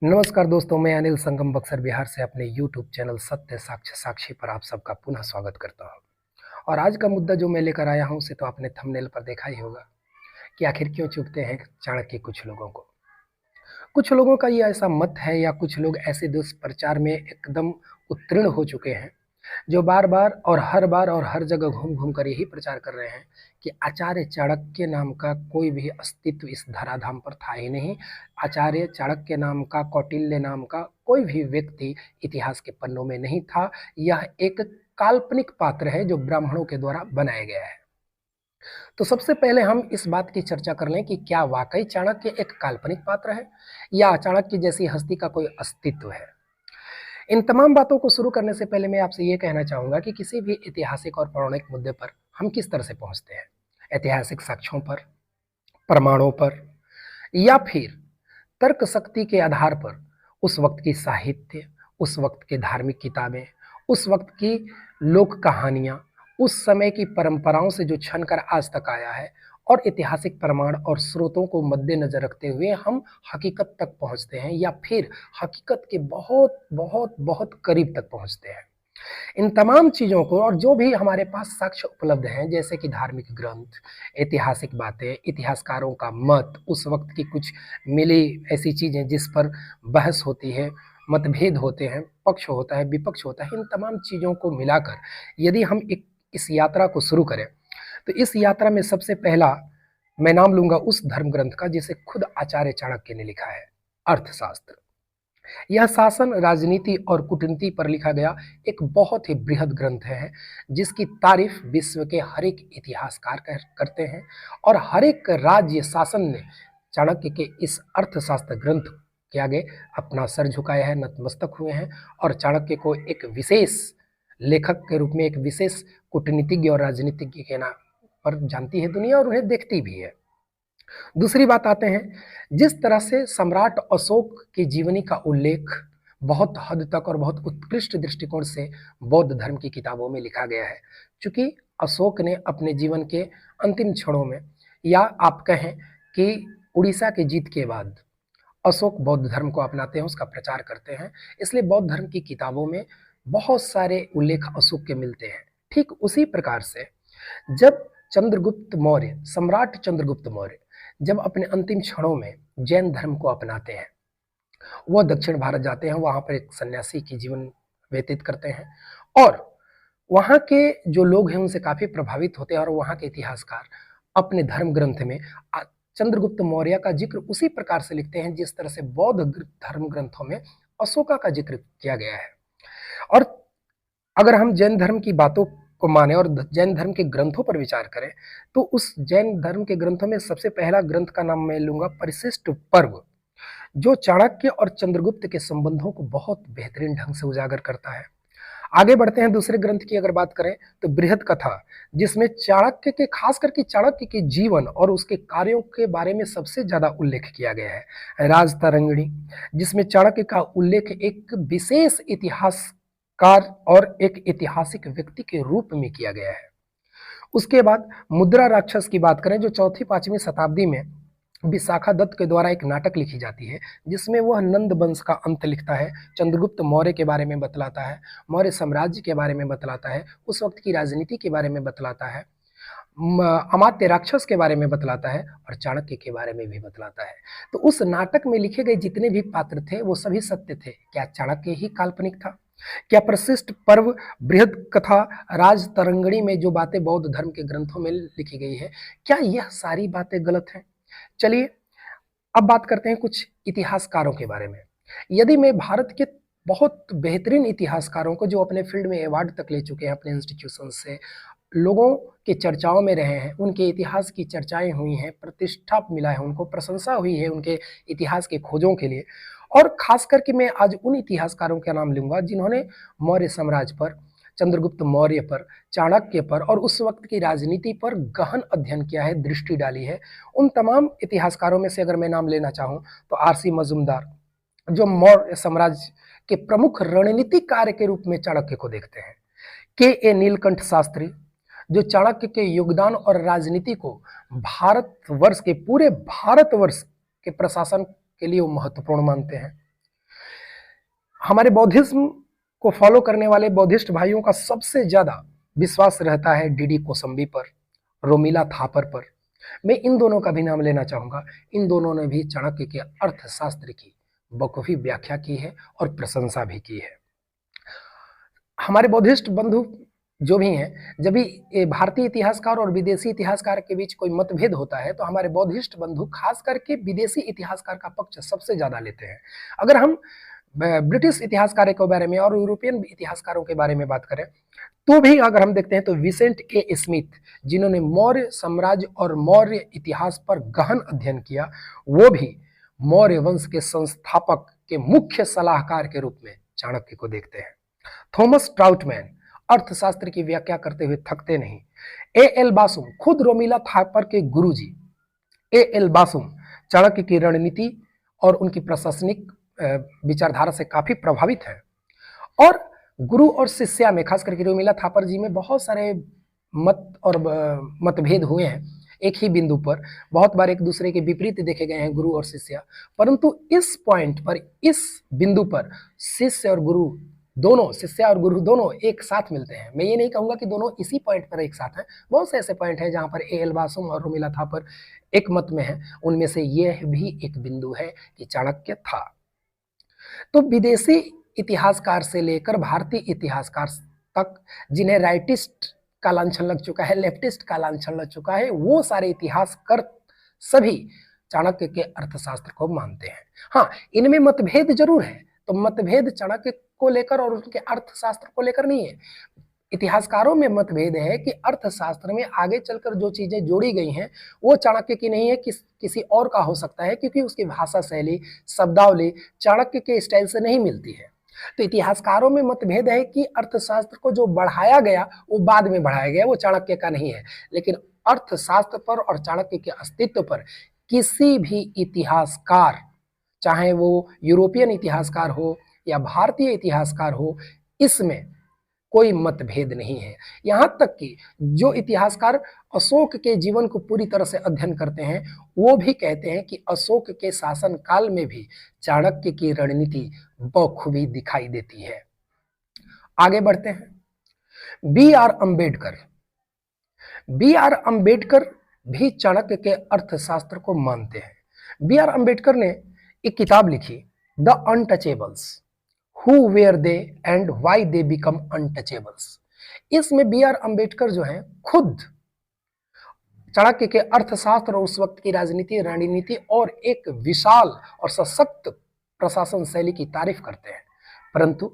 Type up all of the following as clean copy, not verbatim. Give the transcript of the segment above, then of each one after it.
नमस्कार दोस्तों, मैं अनिल संगम बक्सर बिहार से अपने YouTube चैनल सत्य साक्ष्य साक्षी पर आप सबका पुनः स्वागत करता हूं। और आज का मुद्दा जो मैं लेकर आया हूं उसे तो आपने थंबनेल पर देखा ही होगा कि आखिर क्यों चूकते हैं चाणक्य कुछ लोगों को। कुछ लोगों का ये ऐसा मत है या कुछ लोग ऐसे दुष्प्रचार में एकदम उत्तीर्ण हो चुके हैं जो बार-बार और हर बार और हर जगह घूम-घूम कर यही प्रचार कर रहे हैं कि आचार्य चाणक्य नाम का कोई भी अस्तित्व इस धराधाम पर था ही नहीं। आचार्य चाणक्य नाम का, कौटिल्य नाम का कोई भी व्यक्ति इतिहास के पन्नों में नहीं था। यह एक काल्पनिक पात्र है जो ब्राह्मणों के द्वारा बनाया गया है। तो सबसे पहले हम इस बात की चर्चा कर लें कि क्या वाकई चाणक्य एक काल्पनिक पात्र है या चाणक्य जैसी हस्ती का कोई अस्तित्व है। इन तमाम बातों को शुरू करने से पहले मैं आपसे ये कहना चाहूँगा कि किसी भी ऐतिहासिक और पौराणिक मुद्दे पर हम किस तरह से पहुँचते हैं। ऐतिहासिक साक्ष्यों पर, प्रमाणों पर या फिर तर्क शक्ति के आधार पर उस वक्त की साहित्य, उस वक्त के धार्मिक किताबें, उस वक्त की लोक कहानियाँ, उस समय की परंपराओं से जो छन कर आज तक आया है और ऐतिहासिक प्रमाण और स्रोतों को मद्देनजर रखते हुए हम हकीकत तक पहुँचते हैं या फिर हकीकत के बहुत बहुत बहुत करीब तक पहुँचते हैं। इन तमाम चीज़ों को और जो भी हमारे पास साक्ष्य उपलब्ध हैं जैसे कि धार्मिक ग्रंथ, ऐतिहासिक बातें, इतिहासकारों का मत, उस वक्त की कुछ मिली ऐसी चीज़ें जिस पर बहस होती है, मतभेद होते हैं, पक्ष होता है, विपक्ष होता है, इन तमाम चीज़ों को मिलाकर यदि हम एक इस यात्रा को शुरू करें, तो इस यात्रा में सबसे पहला मैं नाम लूँगा उस धर्म ग्रंथ का जिसे खुद आचार्य चाणक्य ने लिखा है, अर्थशास्त्र। यह शासन, राजनीति और कूटनीति पर लिखा गया एक बहुत ही बृहद ग्रंथ है जिसकी तारीफ विश्व के हर एक इतिहासकार करते हैं और हर एक राज्य शासन ने चाणक्य के इस अर्थशास्त्र ग्रंथ के आगे अपना सर झुकाया है, नतमस्तक हुए हैं और चाणक्य को एक विशेष लेखक के रूप में, एक विशेष कूटनीतिज्ञ और राजनीतिज्ञ के नाम पर जानती है दुनिया और उन्हें देखती भी है। दूसरी बात आते हैं, जिस तरह से सम्राट अशोक की जीवनी का उल्लेख बहुत हद तक और बहुत उत्कृष्ट दृष्टिकोण से बौद्ध धर्म की किताबों में लिखा गया है। चूंकि अशोक ने अपने जीवन के अंतिम क्षणों में या आप कहें कि उड़ीसा की जीत के बाद अशोक बौद्ध धर्म को अपनाते हैं, उसका प्रचार करते हैं, इसलिए बौद्ध धर्म की किताबों में बहुत सारे उल्लेख अशोक के मिलते हैं। ठीक उसी प्रकार से जब चंद्रगुप्त मौर्य, सम्राट चंद्रगुप्त मौर्य जब अपने अंतिम क्षणों में जैन धर्म को अपनाते हैं, वह दक्षिण भारत जाते हैं, वहां पर एक सन्यासी की जीवन व्यतीत करते हैं और वहां के जो लोग हैं उनसे काफी प्रभावित होते हैं और वहां के इतिहासकार अपने धर्म ग्रंथ में चंद्रगुप्त मौर्य का जिक्र उसी प्रकार से लिखते हैं जिस तरह से बौद्ध धर्म ग्रंथों में अशोका का जिक्र किया गया है। और अगर हम जैन धर्म की बातों को माने और जैन धर्म के ग्रंथों पर विचार करें तो उस जैन धर्म के ग्रंथों में सबसे पहला ग्रंथ का नाम मैं लूंगा परिशिष्ट पर्व, जो चाणक्य और चंद्रगुप्त के संबंधों को बहुत बेहतरीन ढंग से उजागर करता है। आगे बढ़ते हैं, दूसरे ग्रंथ की अगर बात करें तो बृहद कथा, जिसमें चाणक्य के, खास करके चाणक्य के जीवन और उसके कार्यों के बारे में सबसे ज्यादा उल्लेख किया गया है। राजतरंगिणी, जिसमें चाणक्य का उल्लेख एक विशेष इतिहासकार और एक ऐतिहासिक व्यक्ति के रूप में किया गया है। उसके बाद मुद्रा राक्षस की बात करें जो चौथी पांचवी शताब्दी में विशाखा दत्त के द्वारा एक नाटक लिखी जाती है जिसमें वह नंद वंश का अंत लिखता है, चंद्रगुप्त मौर्य के बारे में बतलाता है, मौर्य साम्राज्य के बारे में बतलाता है, उस वक्त की राजनीति के बारे में बतलाता है, अमात्य राक्षस के बारे में बतलाता है और चाणक्य के बारे में भी बतलाता है। तो उस नाटक में लिखे गए जितने भी पात्र थे वो सभी सत्य थे। क्या चाणक्य ही काल्पनिक था? क्या प्रशिष्ट पर्व, बृहद कथा, राजतरंगिणी में जो बातें बौद्ध धर्म के ग्रंथों में लिखी गई है, क्या यह सारी बातें गलत हैं? चलिए अब बात करते हैं कुछ इतिहासकारों के बारे में। यदि मैं भारत के बहुत बेहतरीन इतिहासकारों को जो अपने फील्ड में अवार्ड तक ले चुके हैं, अपने इंस्टीट्यूशन से लोगों के चर्चाओं में रहे हैं, उनके इतिहास की चर्चाएं हुई हैं, प्रतिष्ठा मिला है उनको, प्रशंसा हुई है उनके इतिहास के खोजों के लिए, और खास करके मैं आज उन इतिहासकारों का नाम लूंगा जिन्होंने मौर्य साम्राज्य पर, चंद्रगुप्त मौर्य पर, चाणक्य पर और उस वक्त की राजनीति पर गहन अध्ययन किया है, दृष्टि डाली है। उन तमाम इतिहासकारों में से अगर मैं नाम लेना चाहूं तो आरसी मजूमदार, जो मौर्य साम्राज्य के प्रमुख रणनीतिक कार्य के रूप में चाणक्य को देखते हैं, के ए नीलकंठ शास्त्री, जो चाणक्य के योगदान और राजनीति को भारतवर्ष के, पूरे भारतवर्ष के प्रशासन के लिए वो महत्वपूर्ण मानते हैं। हमारे बौद्धिज्म को फॉलो करने वाले बौद्धिस्ट भाइयों का सबसे ज्यादा विश्वास रहता है डीडी कोसंबी पर, रोमिला थापर पर। मैं इन दोनों का भी नाम लेना चाहूंगा। इन दोनों ने भी चाणक्य के अर्थशास्त्र की बखूबी व्याख्या की है और प्रशंसा भी की है। हमारे बौद्धिस्ट बंधु जो भी हैं, जब भी भारतीय इतिहासकार और विदेशी इतिहासकार के बीच कोई मतभेद होता है तो हमारे बौद्धिस्ट बंधु खास करके विदेशी इतिहासकार का पक्ष सबसे ज्यादा लेते हैं। अगर हम ब्रिटिश इतिहासकारों के बारे में और यूरोपियन इतिहासकारों के बारे में बात करें तो भी अगर हम देखते हैं तो विसेंट ए स्मिथ, जिन्होंने मौर्य साम्राज्य और मौर्य इतिहास पर गहन अध्ययन किया, वो भी मौर्य वंश के संस्थापक के मुख्य सलाहकार के रूप में चाणक्य को देखते हैं। थॉमस ट्राउटमैन अर्थशास्त्र की व्याख्या करते हुए थकते नहीं। ए एल बासुम, खुद रोमिला थापर के गुरुजी ए एल बासुम चाणक्य की रणनीति और उनकी प्रशासनिक विचारधारा से काफी प्रभावित है। और गुरु और शिष्या में, खास करके रोमिला थापर जी में बहुत सारे मत और मतभेद हुए हैं एक ही बिंदु पर। बहुत बार एक दूसरे के विपरीत देखे गए हैं गुरु और शिष्या, परंतु इस पॉइंट पर, इस बिंदु पर शिष्य और गुरु दोनों, शिष्या और गुरु दोनों एक साथ मिलते हैं। मैं ये नहीं कहूंगा कि दोनों इसी पॉइंट पर एक साथ हैं, बहुत से ऐसे पॉइंट हैं जहां पर ए एल बासुम और रोमिला थापर एक मत में है। उनमें से यह भी एक बिंदु है कि चाणक्य था। तो विदेशी इतिहासकार से लेकर भारतीय इतिहासकार तक, जिन्हें राइटिस्ट का लांछन लग चुका है, लेफ्टिस्ट का लांछन लग चुका है, वो सारे इतिहासकार सभी चाणक्य के अर्थशास्त्र को मानते हैं। हाँ, इनमें मतभेद जरूर है, तो मतभेद चाणक्य को लेकर और उनके अर्थशास्त्र को लेकर नहीं है। इतिहासकारों में मतभेद है कि अर्थशास्त्र में आगे चलकर जो चीजें जोड़ी गई हैं वो चाणक्य की नहीं है, किसी और का हो सकता है, क्योंकि उसकी भाषा शैली, शब्दावली चाणक्य के स्टाइल से नहीं मिलती है। तो इतिहासकारों में मतभेद है कि अर्थशास्त्र को जो बढ़ाया गया वो बाद में बढ़ाया गया, वो चाणक्य का नहीं है। लेकिन अर्थशास्त्र पर और चाणक्य के अस्तित्व पर किसी भी इतिहासकार, चाहे वो यूरोपियन इतिहासकार हो या भारतीय इतिहासकार हो, इसमें कोई मतभेद नहीं है। यहां तक कि जो इतिहासकार अशोक के जीवन को पूरी तरह से अध्ययन करते हैं वो भी कहते हैं कि अशोक के शासन काल में भी चाणक्य की रणनीति बखूबी दिखाई देती है। आगे बढ़ते हैं। B R Ambedkar, B R Ambedkar भी चाणक्य के अर्थशास्त्र को मानते हैं। बी आर अंबेडकर ने एक किताब लिखी, the untouchables, Who were they and why they become untouchables। इसमें बी आर अंबेडकर जो है खुद चाणक्य के अर्थशास्त्र और उस वक्त की राजनीति, रणनीति और एक विशाल और सशक्त प्रशासन शैली की तारीफ करते हैं। परंतु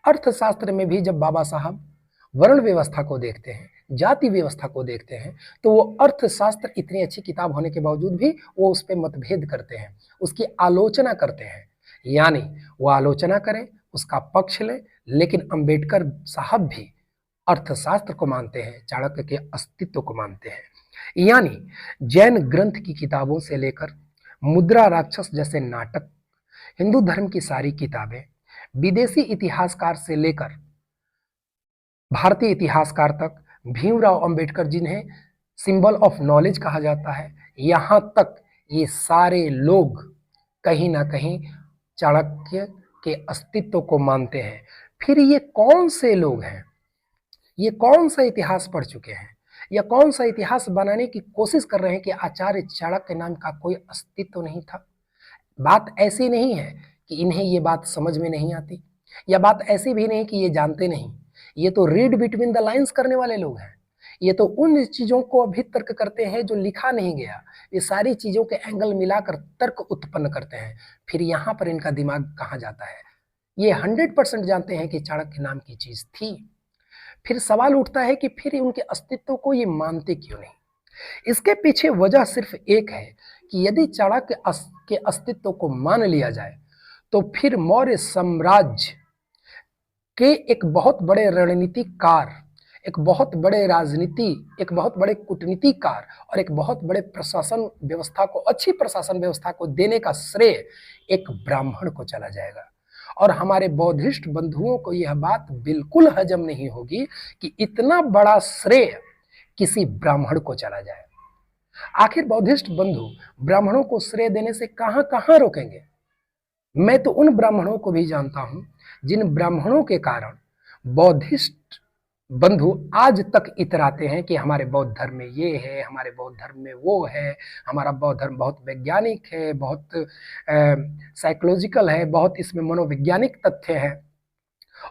अर्थशास्त्र में भी जब बाबा साहब वर्ण व्यवस्था को देखते हैं, जाति व्यवस्था को देखते हैं, तो वो अर्थशास्त्र इतनी अच्छी किताब होने के बावजूद भी वो उस पर मतभेद करते हैं, उसकी आलोचना करते हैं। यानी वो आलोचना करें, उसका पक्ष लें, लेकिन अंबेडकर साहब भी अर्थशास्त्र को मानते हैं, चाणक्य के अस्तित्व को मानते हैं। यानी जैन ग्रंथ की किताबों से लेकर मुद्रा राक्षस जैसे नाटक, हिंदू धर्म की सारी किताबें, विदेशी इतिहासकार से लेकर भारतीय इतिहासकार तक, भीमराव अंबेडकर जिन्हें सिंबल ऑफ नॉलेज कहा जाता है, यहां तक ये सारे लोग कहीं ना कहीं चाणक्य के अस्तित्व को मानते हैं। फिर ये कौन से लोग हैं, ये कौन सा इतिहास पढ़ चुके हैं या कौन सा इतिहास बनाने की कोशिश कर रहे हैं कि आचार्य चाणक्य नाम का कोई अस्तित्व नहीं था। बात ऐसी नहीं है कि इन्हें ये बात समझ में नहीं आती, या बात ऐसी भी नहीं कि ये जानते नहीं। ये तो रीड बिटवीन द लाइंस करने वाले लोग हैं। ये तो उन चीजों को अभी तर्क करते हैं जो लिखा नहीं गया। ये सारी चीजों के एंगल मिलाकर तर्क उत्पन्न करते हैं। फिर यहाँ पर इनका दिमाग कहाँ जाता है। ये 100% जानते हैं कि चाणक्य नाम की चीज थी। फिर सवाल उठता है कि फिर उनके अस्तित्व को ये मानते क्यों नहीं। इसके पीछे वजह सिर्फ एक है कि यदि चाणक्य के अस्तित्व को मान लिया जाए तो फिर मौर्य साम्राज्य के एक बहुत बड़े रणनीतिकार, एक बहुत बड़े राजनीति, एक बहुत बड़े कूटनीतिकार और एक बहुत बड़े प्रशासन व्यवस्था को, अच्छी प्रशासन व्यवस्था को देने का श्रेय एक ब्राह्मण को चला जाएगा। और हमारे बौद्धिस्ट बंधुओं को यह बात बिल्कुल हजम नहीं होगी कि इतना बड़ा श्रेय किसी ब्राह्मण को चला जाए। आखिर बौद्धिस्ट बंधु ब्राह्मणों को श्रेय देने से कहां कहां रोकेंगे। मैं तो उन ब्राह्मणों को भी जानता हूं जिन ब्राह्मणों के कारण बौद्धिस्ट बंधु आज तक इतराते हैं कि हमारे बौद्ध धर्म में ये है, हमारे बौद्ध धर्म में वो है, हमारा बौद्ध धर्म बहुत वैज्ञानिक है, बहुत साइकोलॉजिकल है, बहुत इसमें मनोवैज्ञानिक तथ्य है।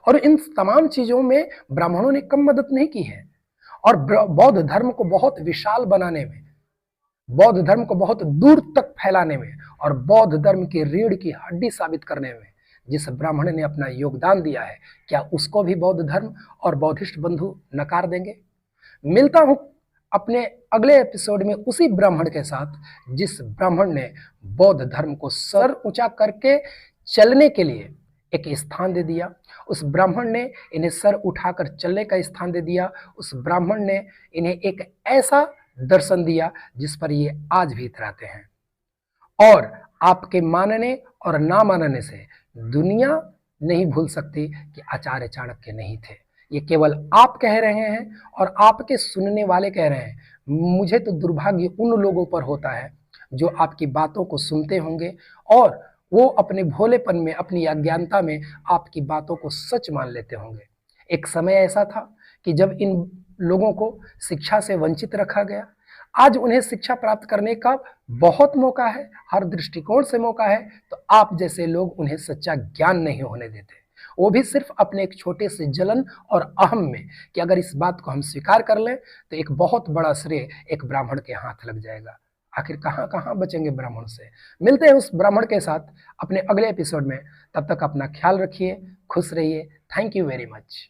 और इन तमाम चीजों में ब्राह्मणों ने कम मदद नहीं की है। और बौद्ध धर्म को बहुत विशाल बनाने में, बौद्ध धर्म को बहुत दूर तक फैलाने में और बौद्ध धर्म की रीढ़ की हड्डी साबित करने में जिस ब्राह्मण ने अपना योगदान दिया है, क्या उसको भी बौद्ध धर्म और बौद्धिस्ट बंधु नकार देंगे? मिलता हूं अपने अगले एपिसोड में उसी ब्राह्मण के साथ जिस ब्राह्मण ने बौद्ध धर्म को सर ऊंचा करके चलने के लिए एक स्थान दे दिया। उस ब्राह्मण ने इन्हें सर उठाकर चलने का स्थान दे दिया। उस ब्राह्मण ने इन्हें एक ऐसा दर्शन दिया जिस पर ये आज भी इतराते हैं। और आपके मानने और ना मानने से दुनिया नहीं भूल सकती कि आचार्य चाणक्य नहीं थे। ये केवल आप कह रहे हैं और आपके सुनने वाले कह रहे हैं। मुझे तो दुर्भाग्य उन लोगों पर होता है जो आपकी बातों को सुनते होंगे और वो अपने भोलेपन में, अपनी अज्ञानता में आपकी बातों को सच मान लेते होंगे। एक समय ऐसा था कि जब इन लोगों को शिक्षा से वंचित रखा गया। आज उन्हें शिक्षा प्राप्त करने का बहुत मौका है, हर दृष्टिकोण से मौका है, तो आप जैसे लोग उन्हें सच्चा ज्ञान नहीं होने देते। वो भी सिर्फ अपने एक छोटे से जलन और अहम में कि अगर इस बात को हम स्वीकार कर लें तो एक बहुत बड़ा श्रेय एक ब्राह्मण के हाथ लग जाएगा। आखिर कहाँ कहाँ बचेंगे ब्राह्मण से? मिलते हैं उस ब्राह्मण के साथ अपने अगले एपिसोड में। तब तक अपना ख्याल रखिए, खुश रहिए। Thank you very much.